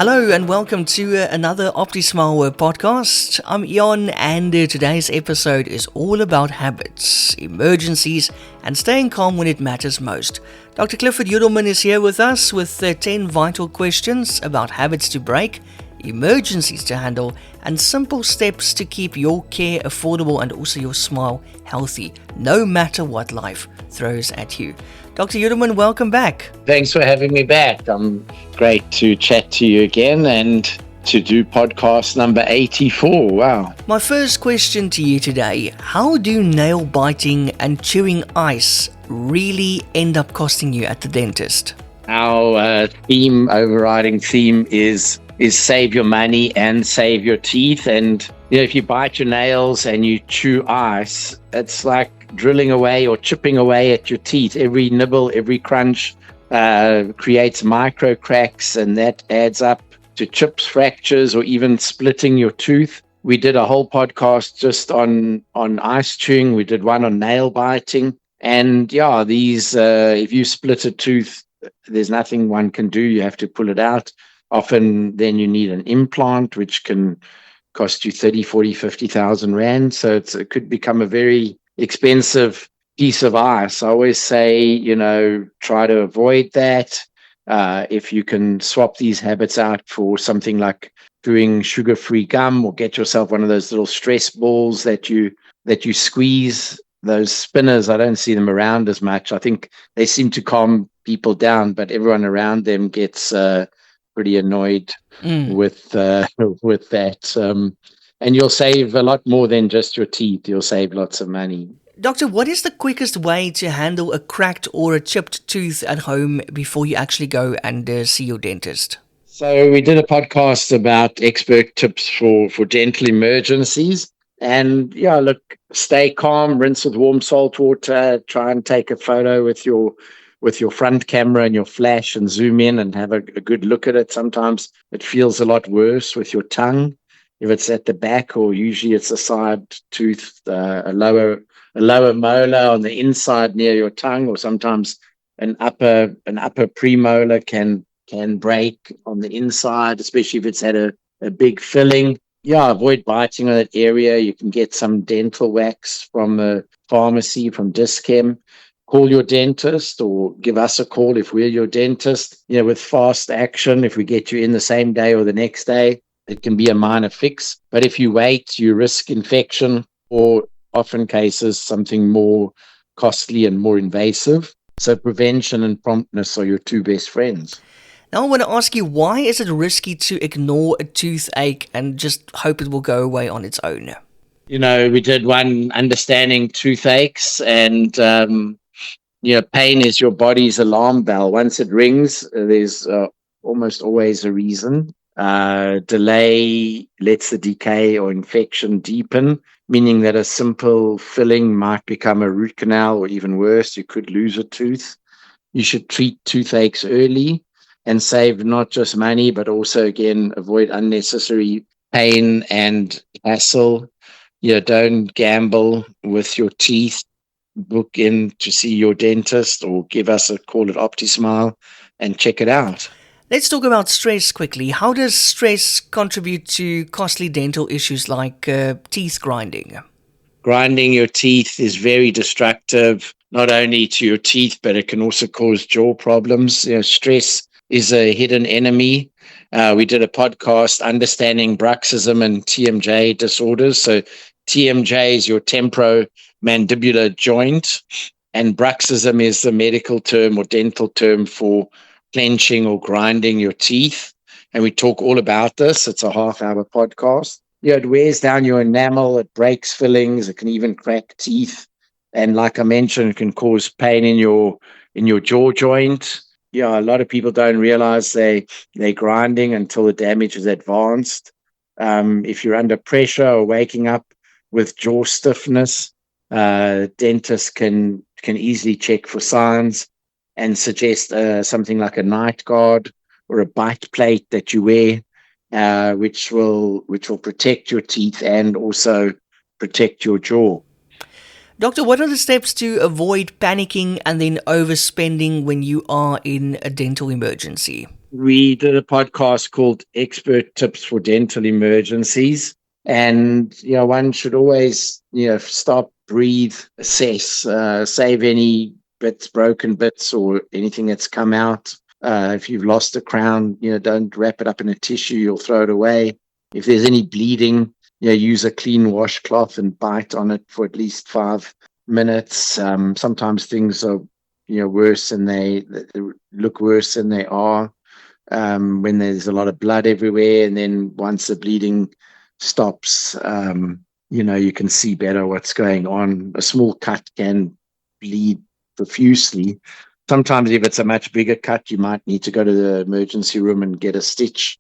Hello and welcome to another OptiSmile podcast. I'm Eon and today's episode is all about habits, emergencies and staying calm when it matters most. Dr. Clifford Yudelman is here with us with 10 vital questions about habits to break, emergencies to handle and simple steps to keep your care affordable and also your smile healthy, no matter what life throws at you. Dr. Yudelman, welcome back. Thanks for having me back. Great to chat to you again and to do podcast number 84. Wow. My first question to you today, how do nail biting and chewing ice really end up costing you at the dentist? Our overriding theme is save your money and save your teeth. And if you bite your nails and you chew ice, it's like drilling away or chipping away at your teeth. Every nibble, every crunch creates micro cracks, and that adds up to chips, fractures, or even splitting your tooth. We did a whole podcast just on ice chewing. We did one on nail biting. And these, if you split a tooth, there's nothing one can do. You have to pull it out. Often then you need an implant, which can cost you 30, 40, 50,000 Rand. So it could become a very expensive piece of ice. I always say, try to avoid that. If you can swap these habits out for something like doing sugar-free gum, or get yourself one of those little stress balls that you squeeze. Those spinners, I don't see them around as much. I think they seem to calm people down, but everyone around them gets pretty annoyed with that. And you'll save a lot more than just your teeth. You'll save lots of money. Doctor, what is the quickest way to handle a cracked or a chipped tooth at home before you actually go and see your dentist? So we did a podcast about expert tips for dental emergencies. And stay calm, rinse with warm salt water, try and take a photo with your front camera and your flash and zoom in and have a good look at it. Sometimes it feels a lot worse with your tongue if it's at the back, or usually it's a side tooth, a lower molar on the inside near your tongue, or sometimes an upper premolar can break on the inside, especially if it's had a big filling. Avoid biting on that area. You can get some dental wax from a pharmacy, from Dischem. Call your dentist or give us a call if we're your dentist. With fast action, if we get you in the same day or the next day, it can be a minor fix. But if you wait, you risk infection, or often cases, something more costly and more invasive. So prevention and promptness are your two best friends. Now I want to ask you, why is it risky to ignore a toothache and just hope it will go away on its own? We did one understanding toothaches, and pain is your body's alarm bell. Once it rings, there's almost always a reason. Delay lets the decay or infection deepen, meaning that a simple filling might become a root canal, or even worse, you could lose a tooth. You should treat toothaches early and save not just money, but also, again, avoid unnecessary pain and hassle. Don't gamble with your teeth. Book in to see your dentist or give us a call at OptiSmile and check it out. Let's talk about stress quickly. How does stress contribute to costly dental issues like teeth grinding? Grinding your teeth is very destructive, not only to your teeth, but it can also cause jaw problems. Stress is a hidden enemy. We did a podcast understanding bruxism and TMJ disorders. So TMJ is your temporomandibular joint, and bruxism is the medical term or dental term for clenching or grinding your teeth. And we talk all about this. It's a half-hour podcast. It wears down your enamel, it breaks fillings, it can even crack teeth. And like I mentioned, it can cause pain in your jaw joint. A lot of people don't realize they're grinding until the damage is advanced. If you're under pressure or waking up with jaw stiffness, dentists can easily check for signs and suggest something like a night guard or a bite plate that you wear, which will protect your teeth and also protect your jaw. Doctor, what are the steps to avoid panicking and then overspending when you are in a dental emergency? We did a podcast called Expert Tips for Dental Emergencies. And, one should always, stop, breathe, assess, save any bits, broken bits, or anything that's come out. If you've lost a crown, don't wrap it up in a tissue, you'll throw it away. If there's any bleeding, use a clean washcloth and bite on it for at least 5 minutes. Sometimes things are, worse than they look worse than they are. When there's a lot of blood everywhere, and then once the bleeding stops, you can see better what's going on. A small cut can bleed profusely. Sometimes if it's a much bigger cut, you might need to go to the emergency room and get a stitch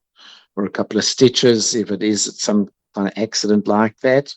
or a couple of stitches if it is some kind of accident like that,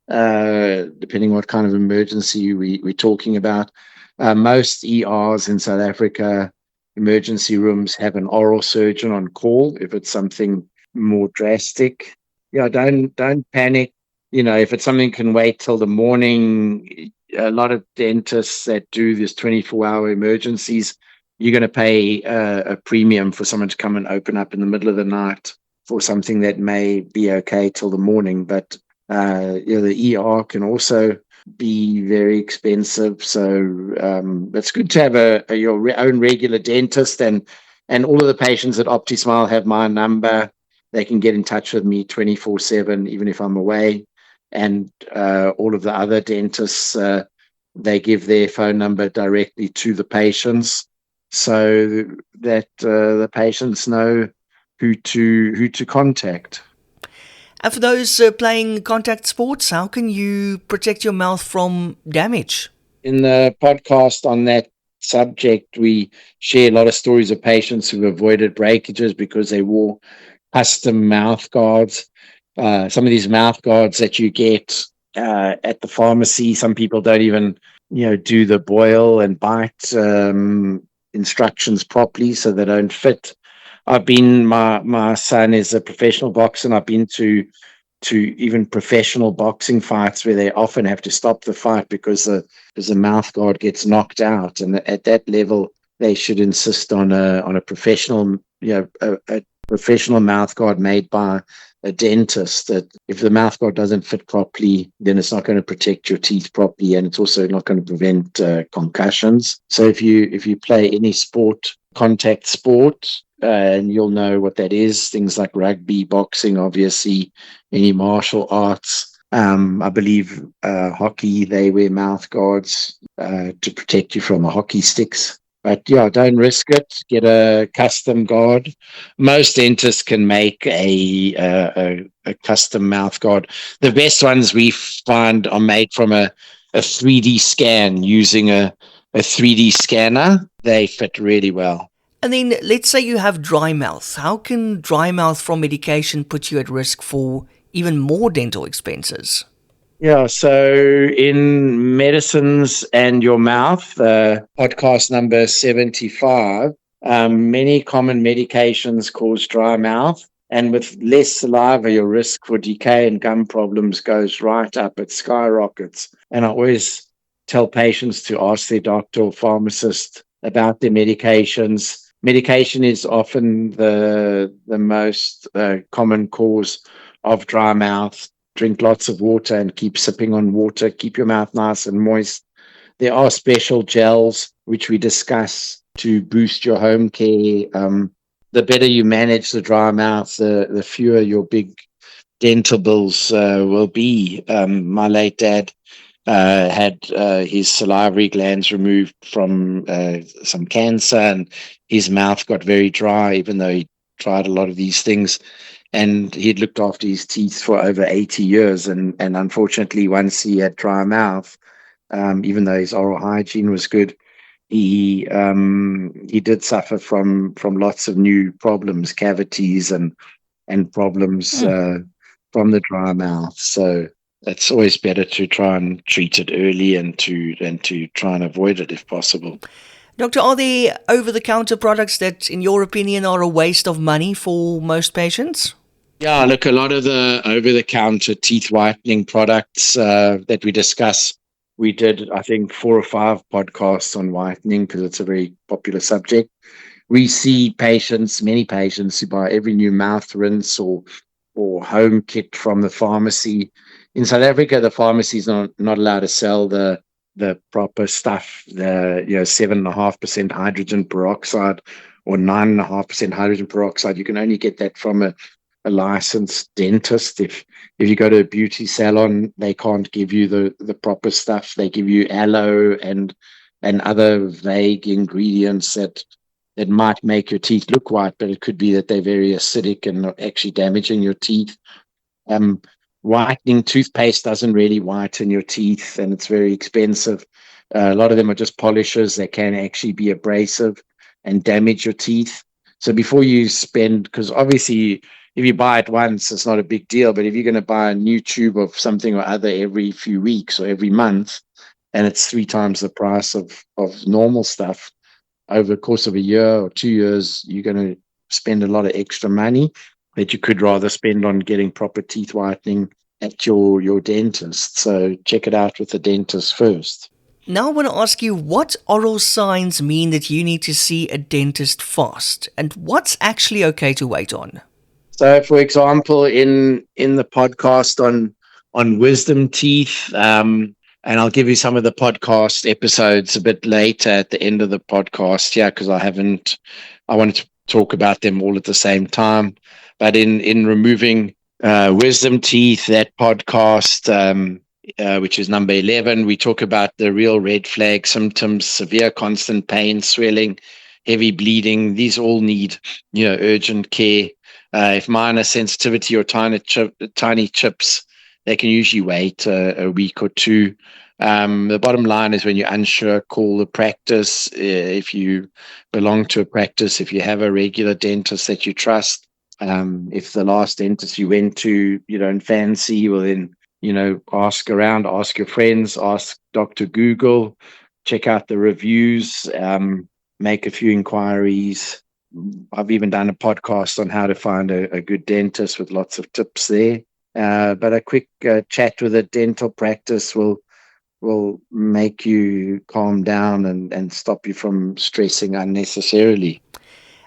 depending what kind of emergency we're talking about. Most ERs in South Africa, emergency rooms, have an oral surgeon on call if it's something more drastic. Don't panic. If it's something can wait till the morning, a lot of dentists that do this 24-hour emergencies, you're going to pay a premium for someone to come and open up in the middle of the night for something that may be okay till the morning. But the ER can also be very expensive. So it's good to have your own regular dentist, and all of the patients at OptiSmile have my number. They can get in touch with me 24/7, even if I'm away. And all of the other dentists, they give their phone number directly to the patients, so that the patients know who to contact. And for those playing contact sports, how can you protect your mouth from damage? In the podcast on that subject, we share a lot of stories of patients who've avoided breakages because they wore custom mouth guards. Some of these mouth guards that you get at the pharmacy, some people don't even, do the boil and bite instructions properly, so they don't fit. My son is a professional boxer, and I've been to even professional boxing fights where they often have to stop the fight because the mouth guard gets knocked out. And at that level, they should insist on a professional, a professional mouth guard made by a dentist. That if the mouth guard doesn't fit properly, then it's not going to protect your teeth properly, and it's also not going to prevent concussions. So if you play any sport, contact sport, and you'll know what that is. Things like rugby, boxing, obviously, any martial arts. I believe hockey, they wear mouth guards to protect you from hockey sticks. But don't risk it. Get a custom guard. Most dentists can make a custom mouth guard. The best ones we find are made from a 3D scan using a 3D scanner. They fit really well. And then let's say you have dry mouth. How can dry mouth from medication put you at risk for even more dental expenses? Yeah, so in Medicines and Your Mouth, podcast number 75, many common medications cause dry mouth. And with less saliva, your risk for decay and gum problems goes right up. It skyrockets. And I always tell patients to ask their doctor or pharmacist about their medications. Medication is often the most common cause of dry mouth. Drink lots of water and keep sipping on water. Keep your mouth nice and moist. There are special gels which we discuss to boost your home care. The better you manage the dry mouth, the fewer your big dental bills will be. My late dad had his salivary glands removed from some cancer, and his mouth got very dry, even though he tried a lot of these things. And he'd looked after his teeth for over 80 years. And unfortunately, once he had dry mouth, even though his oral hygiene was good, he did suffer from lots of new problems, cavities and problems from the dry mouth. So it's always better to try and treat it early and to try and avoid it if possible. Doctor, are there over-the-counter products that, in your opinion, are a waste of money for most patients? Yeah, look, a lot of the over-the-counter teeth whitening products that we discuss, we did, I think, 4 or 5 podcasts on whitening because it's a very popular subject. we see many patients who buy every new mouth rinse or home kit from the pharmacy. In South Africa, the pharmacy is not allowed to sell the proper stuff, the 7.5% hydrogen peroxide or 9.5% hydrogen peroxide. You can only get that from a licensed dentist. If you go to a beauty salon, they can't give you the proper stuff. They give you aloe and other vague ingredients that might make your teeth look white, but it could be that they're very acidic and actually damaging your teeth. Whitening toothpaste doesn't really whiten your teeth, and it's very expensive. A lot of them are just polishes. They can actually be abrasive and damage your teeth. So before you spend, because obviously if you buy it once, it's not a big deal. But if you're going to buy a new tube of something or other every few weeks or every month, and it's 3 times the price of normal stuff, over the course of a year or 2 years, you're going to spend a lot of extra money that you could rather spend on getting proper teeth whitening at your dentist. So check it out with the dentist first. Now I want to ask you, what oral signs mean that you need to see a dentist fast? And what's actually okay to wait on? So, for example, in the podcast on wisdom teeth, and I'll give you some of the podcast episodes a bit later at the end of the podcast, because I wanted to talk about them all at the same time. But in removing wisdom teeth, that podcast, which is number 11, we talk about the real red flag symptoms: severe constant pain, swelling, heavy bleeding. These all need, urgent care. If minor sensitivity or tiny chips, they can usually wait a week or 2. The bottom line is, when you're unsure, call the practice. If you belong to a practice, if you have a regular dentist that you trust, if the last dentist you went to you don't fancy, well then, ask around, ask your friends, ask Dr. Google, check out the reviews, make a few inquiries. I've even done a podcast on how to find a good dentist with lots of tips there. But a quick chat with a dental practice will make you calm down and stop you from stressing unnecessarily.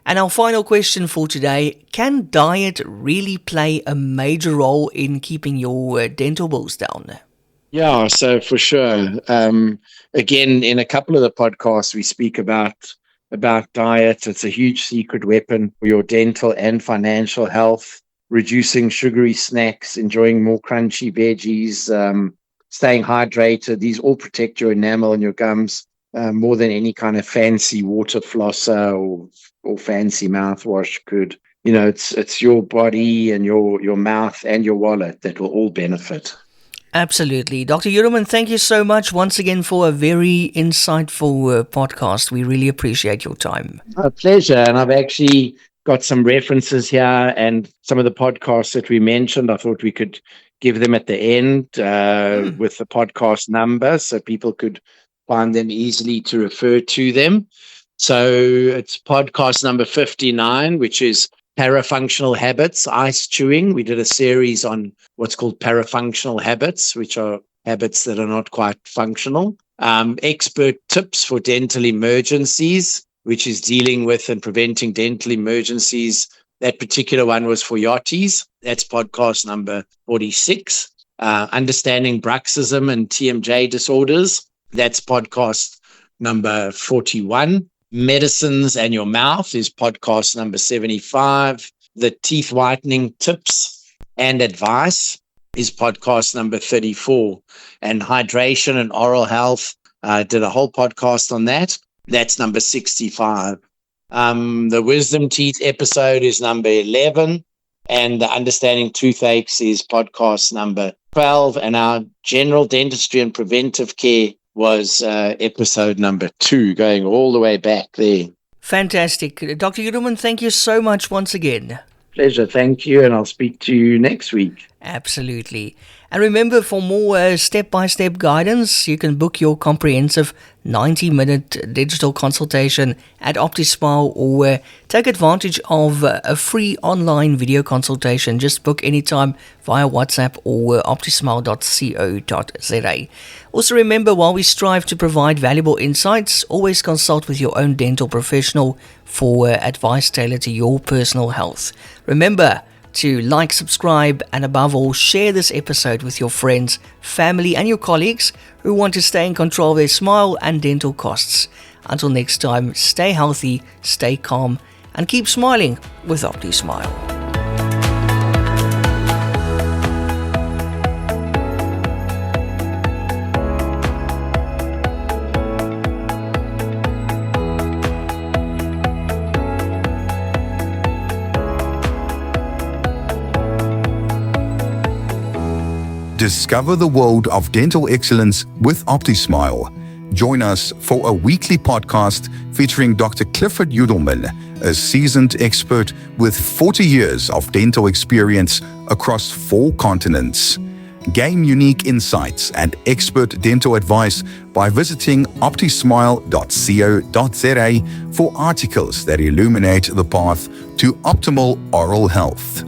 And our final question for today: can diet really play a major role in keeping your dental bills down? Yeah, so for sure. Again, in a couple of the podcasts, we speak about diet. It's a huge secret weapon for your dental and financial health. Reducing sugary snacks, enjoying more crunchy veggies, staying hydrated. These all protect your enamel and your gums more than any kind of fancy water flosser or fancy mouthwash could. It's your body and your mouth and your wallet that will all benefit. Absolutely. Dr. Yudelman, thank you so much once again for a very insightful podcast. We really appreciate your time. A pleasure. And I've actually got some references here, and some of the podcasts that we mentioned, I thought we could give them at the end with the podcast number so people could find them easily to refer to them. So it's podcast number 59, which is parafunctional habits, ice chewing. We did a series on what's called parafunctional habits, which are habits that are not quite functional. Expert tips for dental emergencies, which is dealing with and preventing dental emergencies. That particular one was for yachties. That's podcast number 46. Understanding bruxism and TMJ disorders. That's podcast number 41. Medicines and your mouth is podcast number 75. The teeth whitening tips and advice is podcast number 34. And hydration and oral health, did a whole podcast on that. That's number 65. The wisdom teeth episode is number 11. And the understanding toothaches is podcast number 12. And our general dentistry and preventive care was episode number 2, going all the way back there. Fantastic. Dr. Yudelman, thank you so much once again. Pleasure. Thank you. And I'll speak to you next week. Absolutely. And remember, for more step-by-step guidance, you can book your comprehensive 90-minute digital consultation at OptiSmile, or take advantage of a free online video consultation. Just book anytime via WhatsApp or optismile.co.za. Also remember, while we strive to provide valuable insights, always consult with your own dental professional for advice tailored to your personal health. Remember to like, subscribe, and above all, share this episode with your friends, family, and your colleagues who want to stay in control of their smile and dental costs. Until next time, stay healthy, stay calm, and keep smiling with OptiSmile. Discover the world of dental excellence with OptiSmile. Join us for a weekly podcast featuring Dr. Clifford Yudelman, a seasoned expert with 40 years of dental experience across 4 continents. Gain unique insights and expert dental advice by visiting optismile.co.za for articles that illuminate the path to optimal oral health.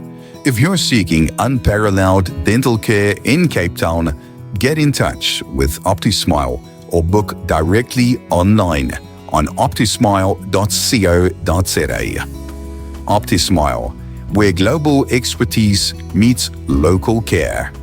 If you're seeking unparalleled dental care in Cape Town, get in touch with OptiSmile or book directly online on optismile.co.za. OptiSmile, where global expertise meets local care.